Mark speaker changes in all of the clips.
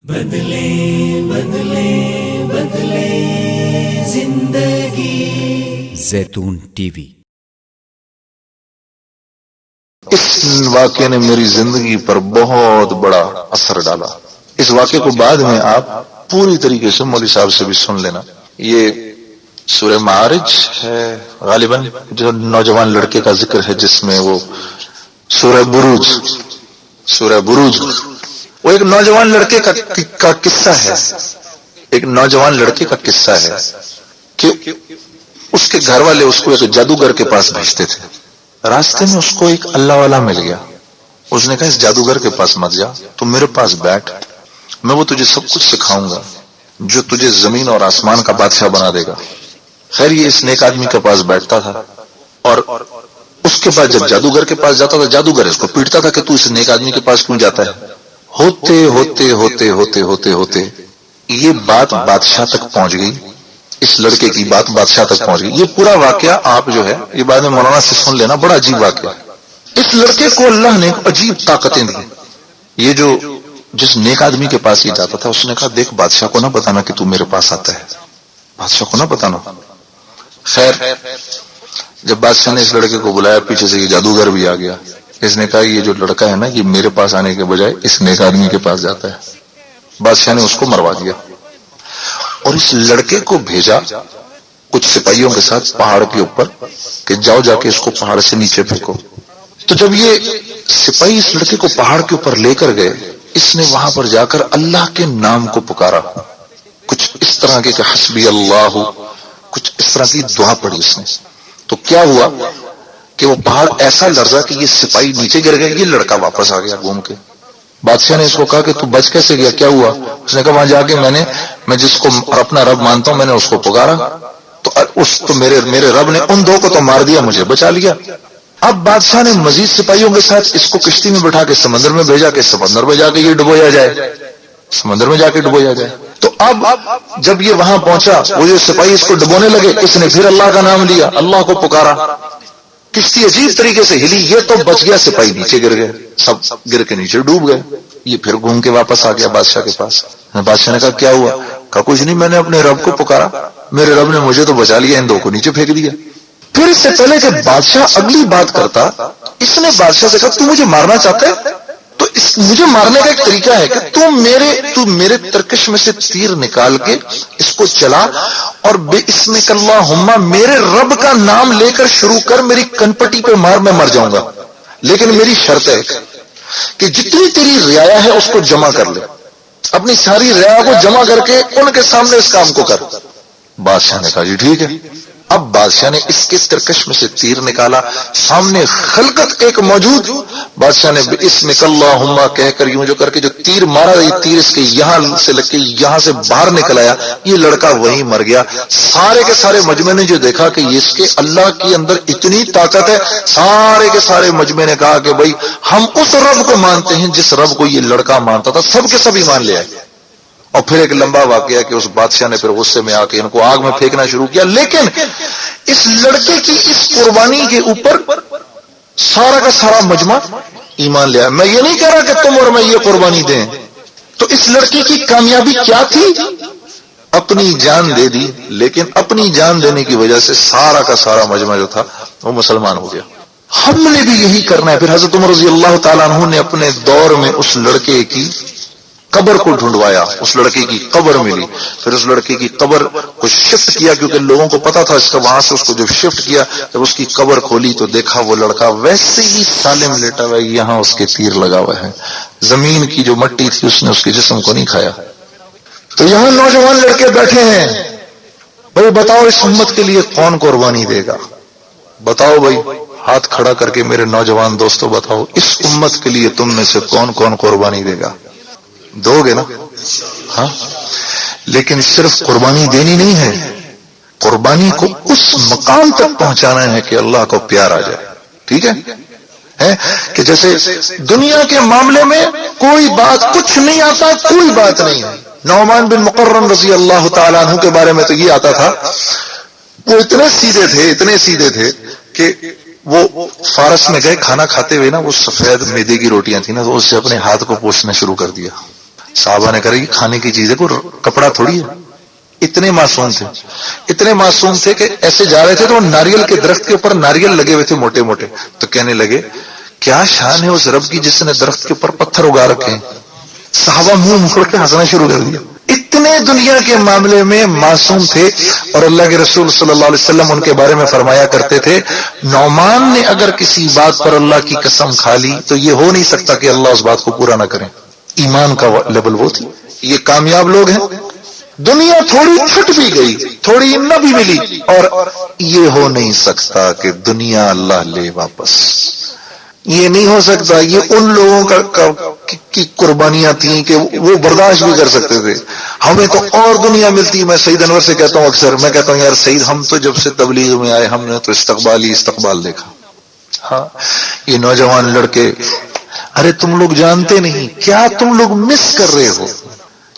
Speaker 1: بدلے بدلے بدلے زندگی
Speaker 2: زیتون ٹی وی۔
Speaker 3: اس واقعے نے میری زندگی پر بہت بڑا اثر ڈالا۔ اس واقعے کو بعد میں آپ پوری طریقے سے مولوی صاحب سے بھی سن لینا۔ یہ سورہ معارج ہے غالباً، جو نوجوان لڑکے کا ذکر ہے، جس میں وہ سورہ بروج وہ ایک نوجوان لڑکے کا قصہ ہے۔ ایک نوجوان لڑکے کا قصہ ہے کہ اس کے گھر والے اس کو ایک جادوگر کے پاس بھیجتے تھے۔ راستے میں اس کو ایک اللہ والا مل گیا۔ اس نے کہا اس جادوگر کے پاس مت جا، تم میرے پاس بیٹھ، میں وہ تجھے سب کچھ سکھاؤں گا جو تجھے زمین اور آسمان کا بادشاہ بنا دے گا۔ خیر یہ اس نیک آدمی کے پاس بیٹھتا تھا، اور اس کے بعد جب جادوگر کے پاس جاتا تھا، جادوگر اس کو پیٹتا تھا کہ تو اس نیک آدمی کے پاس کیوں جاتا ہے۔ ہوتے ہوتے ہوتے ہوتے ہوتے ہوتے یہ بات بادشاہ تک پہنچ گئی۔ اس لڑکے کی بات بادشاہ تک پہنچ گئی۔ یہ پورا واقعہ آپ جو ہے یہ بعد میں مولانا سے سن لینا، بڑا عجیب واقعہ۔ اس لڑکے کو اللہ نے عجیب طاقتیں دی۔ یہ جو جس نیک آدمی کے پاس یہ جاتا تھا، اس نے کہا دیکھ بادشاہ کو نہ بتانا کہ تو میرے پاس آتا ہے، بادشاہ کو نہ بتانا۔ خیر جب بادشاہ نے اس لڑکے کو بلایا، پیچھے سے یہ جادوگر بھی آ گیا۔ اس نے کہا یہ جو لڑکا ہے نا، یہ میرے پاس آنے کے بجائے اس نیک آدمی کے پاس جاتا ہے۔ بادشاہ نے اس کو مروا دیا اور اس لڑکے کو بھیجا کچھ سپاہیوں کے ساتھ پہاڑ کے اوپر کہ جاؤ جا کے اس کو پہاڑ سے نیچے پھینکو۔ تو جب یہ سپاہی اس لڑکے کو پہاڑ کے اوپر لے کر گئے، اس نے وہاں پر جا کر اللہ کے نام کو پکارا، کچھ اس طرح کے کہ حسبی اللہ، کچھ اس طرح کی دعا پڑھی اس نے۔ تو کیا ہوا کہ وہ پہاڑ ایسا لرزا کہ یہ سپاہی نیچے گر گئے، یہ لڑکا واپس آ گیا گھوم کے۔ بادشاہ نے اس کو کہا کہ تو بچ کیسے گیا، کیا ہوا؟ اس نے کہا وہاں جا کے میں جس کو اپنا رب مانتا ہوں، میں نے اس کو پکارا تو میرے رب نے ان دو کو تو مار دیا، مجھے بچا لیا۔ اب بادشاہ نے مزید سپاہیوں کے ساتھ اس کو کشتی میں بٹھا کے سمندر میں بھیجا کہ سمندر میں جا کے یہ ڈبویا جائے، سمندر میں جا کے ڈبویا جائے۔ تو اب جب یہ وہاں پہنچا، وہ جو سپاہی اس کو ڈبونے لگے، اس نے پھر اللہ کا نام لیا، اللہ کو پکارا، کشتی عجیب طریقے سے ہلی، یہ تو بچ گیا، سپاہی نیچے گر گئے، سب گر کے نیچے ڈوب گئے۔ یہ پھر گھوم کے واپس آ گیا بادشاہ کے پاس۔ بادشاہ نے کہا کیا ہوا؟ کہا کچھ نہیں، میں نے اپنے رب کو پکارا، میرے رب نے مجھے تو بچا لیا، ان دو کو نیچے پھینک دیا۔ پھر اس سے پہلے کہ بادشاہ اگلی بات کرتا، اس نے بادشاہ سے کہا تو مجھے مارنا چاہتا ہے تو مجھے مارنے کا ایک طریقہ ہے کہ تو میرے ترکش میں سے تیر نکال کے اس کو چلا اور بے اسمک اللہم میرے رب کا نام لے کر شروع کر، میری کنپٹی پہ مار، میں مر جاؤں گا، لیکن میری شرط ہے کہ جتنی تیری رعایا ہے اس کو جمع کر لے، اپنی ساری رعایا کو جمع کر کے ان کے سامنے اس کام کو کر۔ بادشاہ نے کہا جی ٹھیک ہے۔ اب بادشاہ نے اس کے ترکش میں سے تیر نکالا، سامنے خلقت ایک موجود، بادشاہ نے بسمک اللہم کہہ کر یوں جو کر کے جو تیر مارا، یہ تیر اس کے یہاں سے لگ کے یہاں سے باہر نکل آیا، یہ لڑکا وہیں مر گیا۔ سارے کے سارے مجمع نے جو دیکھا کہ اس کے اللہ کے اندر اتنی طاقت ہے، سارے کے سارے مجمع نے کہا کہ بھائی ہم اس رب کو مانتے ہیں جس رب کو یہ لڑکا مانتا تھا، سب کے سب ایمان لے آئے۔ اور پھر ایک لمبا واقعہ کہ اس بادشاہ نے پھر غصے میں آ کے ان کو آگ میں پھینکنا شروع کیا، لیکن اس لڑکے کی اس قربانی کے اوپر سارا کا سارا مجمع ایمان لیا۔ میں یہ نہیں کہہ رہا کہ تم اور میں یہ قربانی دیں۔ تو اس لڑکی کی کامیابی کیا تھی؟ اپنی جان دے دی، لیکن اپنی جان دینے کی وجہ سے سارا کا سارا مجمع جو تھا وہ مسلمان ہو گیا۔ ہم نے بھی یہی کرنا ہے۔ پھر حضرت عمر رضی اللہ تعالیٰ عنہ نے اپنے دور میں اس لڑکے کی قبر کو ڈھونڈوایا، اس لڑکے کی قبر ملی، پھر اس لڑکے کی قبر کو شفٹ کیا، کیونکہ لوگوں کو پتا تھا اس کا، وہاں سے اس کو جب شفٹ کیا، جب اس کی قبر کھولی تو دیکھا وہ لڑکا ویسے ہی سالم لیٹا ہوا ہے، یہاں اس کے تیر لگا ہوا ہے، زمین کی جو مٹی تھی اس نے اس کے جسم کو نہیں کھایا۔ تو یہاں نوجوان لڑکے بیٹھے ہیں، بھائی بتاؤ اس امت کے لیے کون قربانی دے گا؟ بتاؤ بھائی، ہاتھ کھڑا کر کے میرے نوجوان دوستو بتاؤ، اس امت کے لیے تم میں سے کون کون قربانی دے گا؟ دو گے نا؟ ہاں، لیکن صرف قربانی دینی نہیں ہے، قربانی کو اس مقام تک پہنچانا ہے کہ اللہ کو پیار آ جائے۔ ٹھیک ہے کہ جیسے دنیا کے معاملے میں کوئی بات کچھ نہیں آتا، کوئی بات نہیں ہے۔ نعمان بن مقرن رضی اللہ تعالیٰ عنہ کے بارے میں تو یہ آتا تھا، وہ اتنے سیدھے تھے کہ وہ فارس میں گئے، کھانا کھاتے ہوئے نا وہ سفید میدے کی روٹیاں تھیں نا، تو اس سے اپنے ہاتھ کو پوچھنا شروع کر دیا۔ صحابہ نے کہا یہ کھانے کی چیز ہے، کوئی کپڑا تھوڑی ہے. اتنے معصوم تھے، اتنے معصوم تھے کہ ایسے جا رہے تھے تو ناریل کے درخت کے اوپر ناریل لگے ہوئے تھے موٹے موٹے، تو کہنے لگے کیا شان ہے اس رب کی جس نے درخت کے اوپر پتھر اگا رکھے ہیں. صحابہ منہ مکڑ کے ہنسنا شروع کر دیا. اتنے دنیا کے معاملے میں معصوم تھے. اور اللہ کے رسول صلی اللہ علیہ وسلم ان کے بارے میں فرمایا کرتے تھے نعمان نے اگر کسی بات پر اللہ کی قسم کھا لی تو یہ ہو نہیں سکتا کہ اللہ اس بات کو پورا نہ کرے. ایمان کا لیول وہ تھی. یہ کامیاب لوگ ہیں. دنیا تھوڑی چھٹ بھی گئی، تھوڑی نہ بھی ملی، اور یہ ہو نہیں سکتا کہ دنیا اللہ لے واپس. یہ نہیں ہو سکتا. یہ ان لوگوں کی قربانیاں تھیں کہ وہ برداشت بھی کر سکتے تھے. ہمیں تو اور دنیا ملتی. میں سعید انور سے کہتا ہوں اکثر، میں کہتا ہوں یار سعید ہم تو جب سے تبلیغ میں آئے ہم نے تو استقبال ہی استقبال دیکھا. ہاں یہ نوجوان لڑکے، ارے تم لوگ جانتے نہیں کیا تم لوگ مس کر رہے ہو،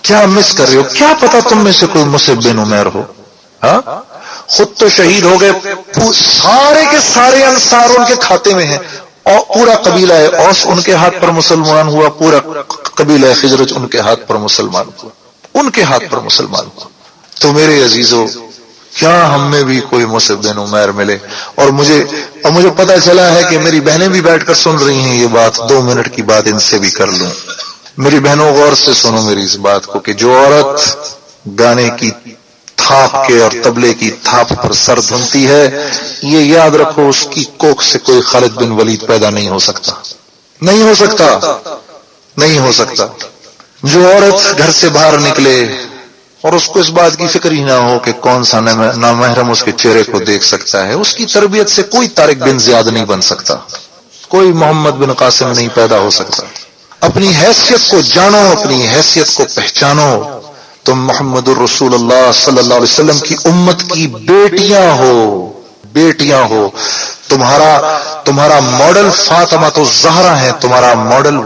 Speaker 3: کیا مس کر رہے ہو. کیا پتا تم میں سے کوئی مصعب بن عمیر ہو. ہاں خود تو شہید ہو گئے، سارے کے سارے انصار ان کے کھاتے میں ہیں، اور پورا قبیلہ اوس ان کے ہاتھ پر مسلمان ہوا، پورا قبیلہ خزرج ان کے ہاتھ پر مسلمان ہوا، ان کے ہاتھ پر مسلمان ہوا. تو میرے عزیزو کیا ہم میں بھی کوئی مصعب بن عمیر ملے. اور مجھے پتا چلا ہے کہ میری بہنیں بھی بیٹھ کر سن رہی ہیں یہ بات. 2 منٹ کی بات ان سے بھی کر لوں. میری بہنوں غور سے سنو میری اس بات کو کہ جو عورت گانے کی تھاپ کے اور طبلے کی تھاپ پر سر دھنتی ہے، یہ یاد رکھو اس کی کوکھ سے کوئی خالد بن ولید پیدا نہیں ہو سکتا، نہیں ہو سکتا، نہیں ہو سکتا. جو عورت گھر سے باہر نکلے اور اس کو اس بات کی فکر ہی نہ ہو کہ کون سا نامحرم اس کے چہرے کو دیکھ سکتا ہے، اس کی تربیت سے کوئی طارق بن زیاد نہیں بن سکتا، کوئی محمد بن قاسم نہیں پیدا ہو سکتا. اپنی حیثیت کو جانو، اپنی حیثیت کو پہچانو. تم محمد الرسول اللہ صلی اللہ علیہ وسلم کی امت کی بیٹیاں ہو، بیٹیاں ہو. تمہارا ماڈل فاطمہ تو زہرا ہے. تمہارا ماڈل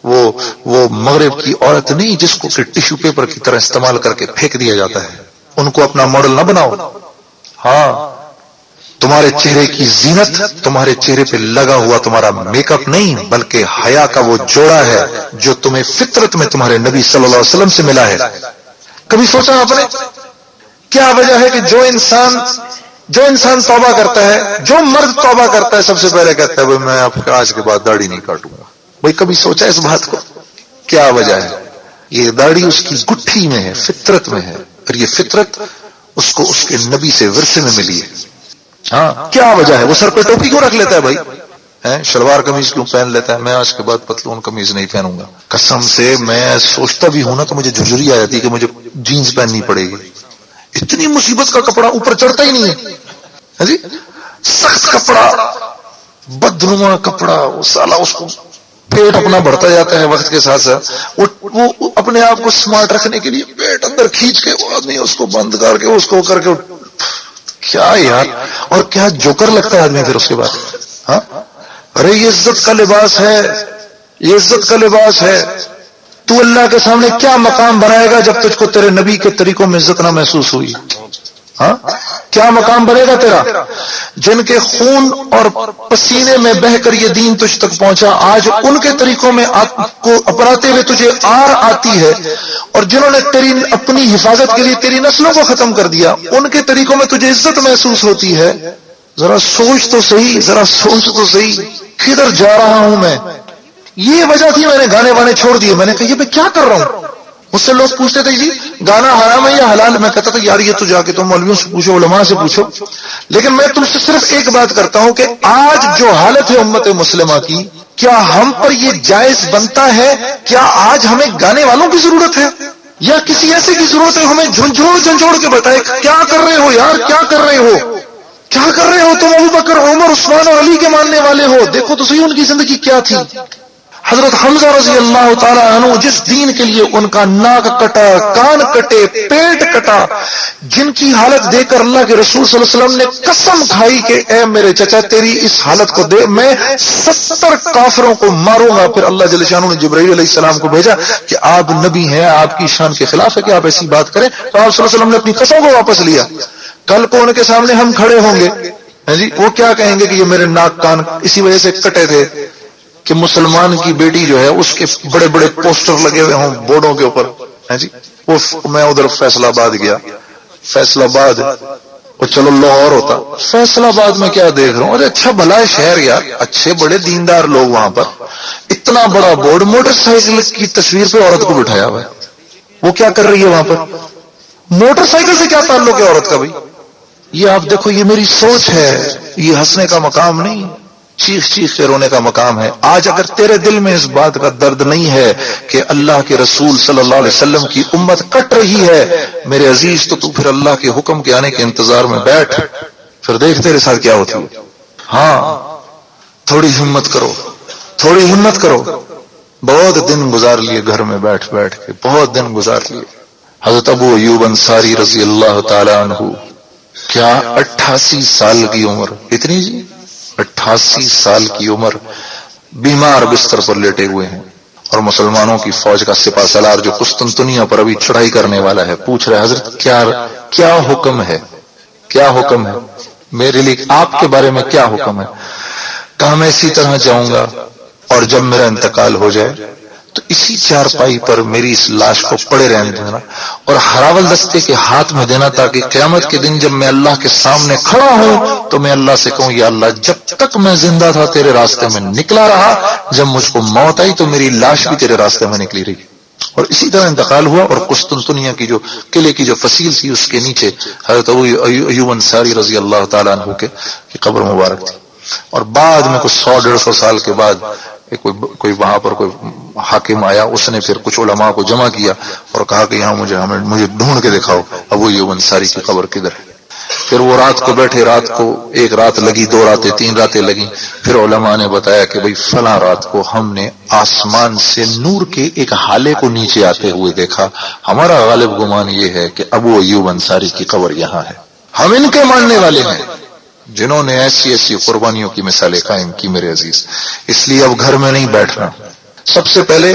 Speaker 3: وہ مغرب کی عورت نہیں جس کو کہ ٹیشو پیپر کی طرح استعمال کر کے پھینک دیا جاتا ہے. ان کو اپنا ماڈل نہ بناؤ. ہاں تمہارے چہرے کی زینت تمہارے چہرے پہ لگا ہوا تمہارا میک اپ نہیں، بلکہ حیا کا وہ جوڑا ہے جو تمہیں فطرت میں تمہارے نبی صلی اللہ علیہ وسلم سے ملا ہے. کبھی سوچا آپ نے کیا وجہ ہے کہ جو انسان توبہ کرتا ہے، جو مرد توبہ کرتا ہے، سب سے پہلے کہتا ہے بھائی میں آج کے بعد داڑھی نہیں کاٹوں گا. بھائی کبھی سوچا اس بات کو؟ کیا وجہ ہے؟ یہ داڑھی اس کی گٹھی میں ہے، فطرت میں ہے، اور یہ فطرت اس کو اس کے نبی سے ورثے میں ملی ہے. ہاں کیا وجہ ہے؟ وہ سر پہ ٹوپی کیوں رکھ لیتا ہے بھائی؟ شلوار قمیض کیوں پہن لیتا ہے؟ میں آج کے بعد پتلون قمیض نہیں پہنوں گا. قسم سے میں سوچتا بھی ہوں نا تو مجھے جھرجھری آ جاتی ہے کہ مجھے جینز پہننی پڑے گی. اتنی مصیبت کا کپڑا اوپر چڑھتا ہی نہیں ہے جی. سخت کپڑا، بدنما کپڑا، وہ سالا اس کو پیٹ اپنا بڑھتا جاتا ہے وقت کے ساتھ ساتھ. وہ اپنے آپ کو سمارٹ رکھنے کے لیے پیٹ اندر کھینچ کے وہ آدمی اس کو بند کر کے اس کو کر کے کیا یار. اور کیا جوکر لگتا ہے آدمی پھر اس کے بعد. ہاں ارے یہ عزت کا لباس ہے، یہ عزت کا لباس ہے. تو اللہ کے سامنے کیا مقام بنائے گا جب تجھ کو تیرے نبی کے طریقوں میں عزت نہ محسوس ہوئی؟ ہاں کیا مقام بنے گا تیرا؟ جن کے خون اور پسینے میں بہ کر یہ دین تجھ تک پہنچا، آج ان کے طریقوں میں کو اپناتے ہوئے تجھے آر آتی ہے. اور جنہوں نے تیری اپنی حفاظت کے لیے تیری نسلوں کو ختم کر دیا، ان کے طریقوں میں تجھے عزت محسوس ہوتی ہے. ذرا سوچ تو صحیح، ذرا سوچ تو صحیح کدھر جا رہا ہوں میں. یہ وجہ تھی میں نے گانے وانے چھوڑ دیے. میں نے کہا یہ میں کیا کر رہا ہوں. مجھ سے لوگ پوچھتے تھے جی گانا حرام ہے یا حلال؟ میں کہتا تھا یار یہ تو جا کے تم مولویوں سے پوچھو، علماء سے پوچھو. لیکن میں تم سے صرف ایک بات کرتا ہوں کہ آج جو حالت ہے امت مسلمہ کی، کیا ہم پر یہ جائز بنتا ہے؟ کیا آج ہمیں گانے والوں کی ضرورت ہے یا کسی ایسے کی ضرورت ہے ہمیں جھنجھوڑ کے بتائے کیا کر رہے ہو یار، کیا کر رہے ہو، کیا کر رہے ہو تم؟ ابو بکر، عمر، عثمان اور علی کے ماننے والے ہو. دیکھو تو صحیح ان کی زندگی کیا تھی. حضرت حمزہ رضی اللہ تعالیٰ عنہ جس دین کے لیے ان کا ناک کٹا، کان کٹے، پیٹ کٹا، جن کی حالت دیکھ کر اللہ کے رسول صلی اللہ علیہ وسلم نے قسم کھائی کہ اے میرے چچا تیری اس حالت کو دے میں 70 کافروں کو ماروں گا. پھر اللہ جل شانہ نے جبرائیل علیہ السلام کو بھیجا کہ آپ نبی ہیں، آپ کی شان کے خلاف ہے کہ آپ ایسی بات کریں. تو آپ صلی اللہ علیہ وسلم نے اپنی قسم کو واپس لیا. کل کو ان کے سامنے ہم کھڑے ہوں گے جی، وہ کیا کہیں گے کہ یہ میرے ناک کان اسی وجہ سے کٹے تھے. کہ مسلمان کی بیٹی جو ہے اس کے بڑے بڑے پوسٹر لگے ہوئے ہوں بورڈوں کے اوپر ہے جی. میں ادھر فیصل آباد گیا, فیصل آباد وہ چلو لاہور ہوتا, فیصل آباد میں کیا دیکھ رہا ہوں, ارے اچھا بھلا ہے شہر یار, اچھے بڑے دیندار لوگ وہاں پر, اتنا بڑا بورڈ, موٹر سائیکل کی تصویر پہ عورت کو بٹھایا ہوا ہے. وہ کیا کر رہی ہے وہاں پر؟ موٹر سائیکل سے کیا تعلق ہے عورت کا بھائی؟ یہ آپ دیکھو, یہ میری سوچ ہے, یہ ہنسنے کا مقام نہیں, چیخ چیخ کے رونے کا مقام ہے. آج اگر تیرے دل میں اس بات کا درد نہیں ہے کہ اللہ کے رسول صلی اللہ علیہ وسلم کی امت کٹ رہی ہے میرے عزیز, تو پھر اللہ کے حکم کے آنے کے انتظار میں بیٹھ, پھر دیکھ تیرے ساتھ کیا ہوتی ہے. ہاں تھوڑی ہمت کرو, تھوڑی ہمت کرو. بہت دن گزار لیے گھر میں بیٹھ بیٹھ کے, بہت دن گزار لیے. حضرت ابو ایوب انصاری رضی اللہ تعالی عنہ, کیا 88 سال کی عمر, اتنی جی 88 سال کی عمر, بیمار بستر پر لیٹے ہوئے ہیں, اور مسلمانوں کی فوج کا سپہ سالار جو قسطنطنیہ پر ابھی چڑھائی کرنے والا ہے پوچھ رہے حضرت کیا حکم ہے, کیا حکم ہے میرے لیے, آپ کے بارے میں کیا حکم ہے؟ کہا میں اسی طرح جاؤں گا, اور جب میرا انتقال ہو جائے تو اسی چارپائی پر میری اس لاش کو پڑے رہنے دینا اور ہراول دستے کے ہاتھ میں دینا, تاکہ قیامت کے دن جب میں اللہ کے سامنے کھڑا ہوں تو میں اللہ سے کہوں یا اللہ جب تک میں زندہ تھا تیرے راستے میں نکلا رہا, جب مجھ کو موت آئی تو میری لاش بھی تیرے راستے میں نکلی رہی. اور اسی طرح انتقال ہوا, اور قسطنطنیہ کی جو قلعے کی جو فصیل تھی اس کے نیچے حضرت ابو ایوب انصاری رضی اللہ تعالیٰ عنہ کی قبر مبارک تھی. اور بعد میں کچھ 100-150 سال کے بعد کوئی وہاں پر کوئی حاکم آیا, اس نے پھر کچھ علماء کو جمع کیا اور کہا کہ یہاں مجھے ڈھونڈ کے دکھاؤ ابو ایوب انصاری کی قبر کدھر ہے. پھر وہ رات کو بیٹھے, رات کو 1 رات لگی, 2 راتیں 3 راتیں لگیں. پھر علماء نے بتایا کہ بھئی فلاں رات کو ہم نے آسمان سے نور کے ایک ہالے کو نیچے آتے ہوئے دیکھا, ہمارا غالب گمان یہ ہے کہ ابو ایوب انصاری کی قبر یہاں ہے. ہم ان کے ماننے والے ہیں جنہوں نے ایسی ایسی قربانیوں کی مثالیں قائم کی میرے عزیز. اس لیے اب گھر میں نہیں بیٹھنا, سب سے پہلے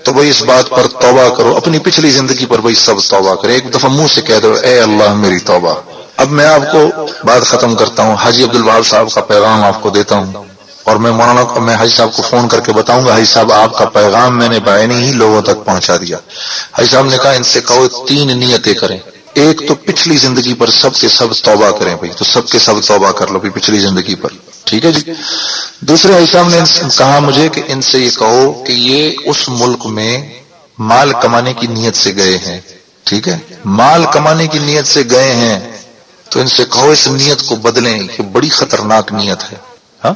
Speaker 3: تو بھئی اس بات پر توبہ کرو, اپنی پچھلی زندگی پر بھئی سب توبہ کرے. ایک دفعہ منہ سے کہہ دو اے اللہ میری توبہ. اب میں آپ کو بات ختم کرتا ہوں, حاجی عبدالوہاب صاحب کا پیغام آپ کو دیتا ہوں, اور میں حاجی صاحب کو فون کر کے بتاؤں گا حاجی صاحب آپ کا پیغام میں نے بعینی ہی لوگوں تک پہنچا دیا. حاجی صاحب نے کہا ان سے کہو 3 نیتیں کریں. ایک تو پچھلی زندگی پر سب کے سب توبہ کریں بھائی, تو سب کے سب توبہ کر لو پچھلی زندگی پر, ٹھیک ہے جی. دوسرے حاجی صاحب نے کہا مجھے کہ ان سے یہ کہو کہ یہ اس ملک میں مال کمانے کی نیت سے گئے ہیں, ٹھیک ہے, مال کمانے کی نیت سے گئے ہیں, تو ان سے کہو اس نیت کو بدلیں, یہ بڑی خطرناک نیت ہے. ہاں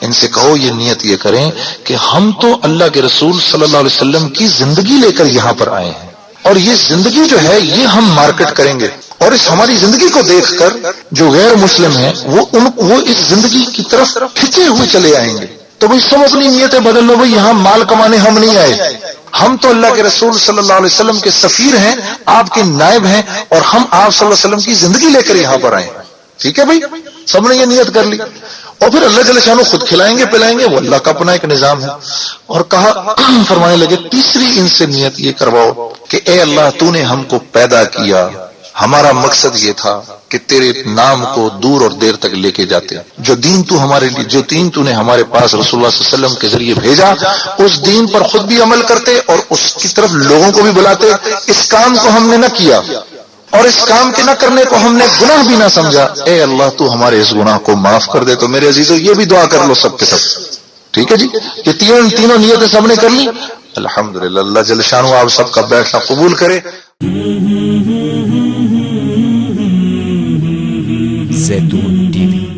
Speaker 3: ان سے کہو یہ نیت یہ کریں کہ ہم تو اللہ کے رسول صلی اللہ علیہ وسلم کی زندگی لے کر یہاں پر آئے ہیں, اور یہ زندگی جو ہے یہ ہم مارکیٹ کریں گے, اور اس ہماری زندگی کو دیکھ کر جو غیر مسلم ہیں وہ اس زندگی کی طرف کھنچے ہوئے چلے آئیں گے. تو بھئی سب اپنی نیتیں بدل لو, بھئی یہاں مال کمانے ہم نہیں آئے, ہم تو اللہ کے رسول صلی اللہ علیہ وسلم کے سفیر ہیں, آپ کے نائب ہیں, اور ہم آپ صلی اللہ علیہ وسلم کی زندگی لے کر یہاں پر آئے ہیں. ٹھیک ہے بھئی, سب نے یہ نیت کر لی, اور پھر اللہ جل شانہ خود کھلائیں گے پلائیں گے, وہ اللہ کا اپنا ایک نظام ہے. اور کہا فرمانے لگے تیسری ان سے نیت یہ کرواؤ کہ اے اللہ تو نے ہم کو پیدا کیا, ہمارا مقصد یہ تھا کہ تیرے نام کو دور اور دیر تک لے کے جاتے, جو دین تو ہمارے لیے, جو دین تو نے ہمارے پاس رسول اللہ صلی اللہ علیہ وسلم کے ذریعے بھیجا, اس دین پر خود بھی عمل کرتے اور اس کی طرف لوگوں کو بھی بلاتے. اس کام کو ہم نے نہ کیا, اور اس کام کے نہ کرنے کو ہم نے گناہ بھی نہ سمجھا. اے اللہ تو ہمارے اس گناہ کو معاف کر دے. تو میرے عزیزو یہ بھی دعا کر لو سب کے سب, ٹھیک ہے جی. یہ تینوں نیتیں سب نے کر لی, الحمدللہ. اللہ جل شانہ آپ سب کا بیٹھنا قبول کرے.
Speaker 2: زیتون ٹی وی.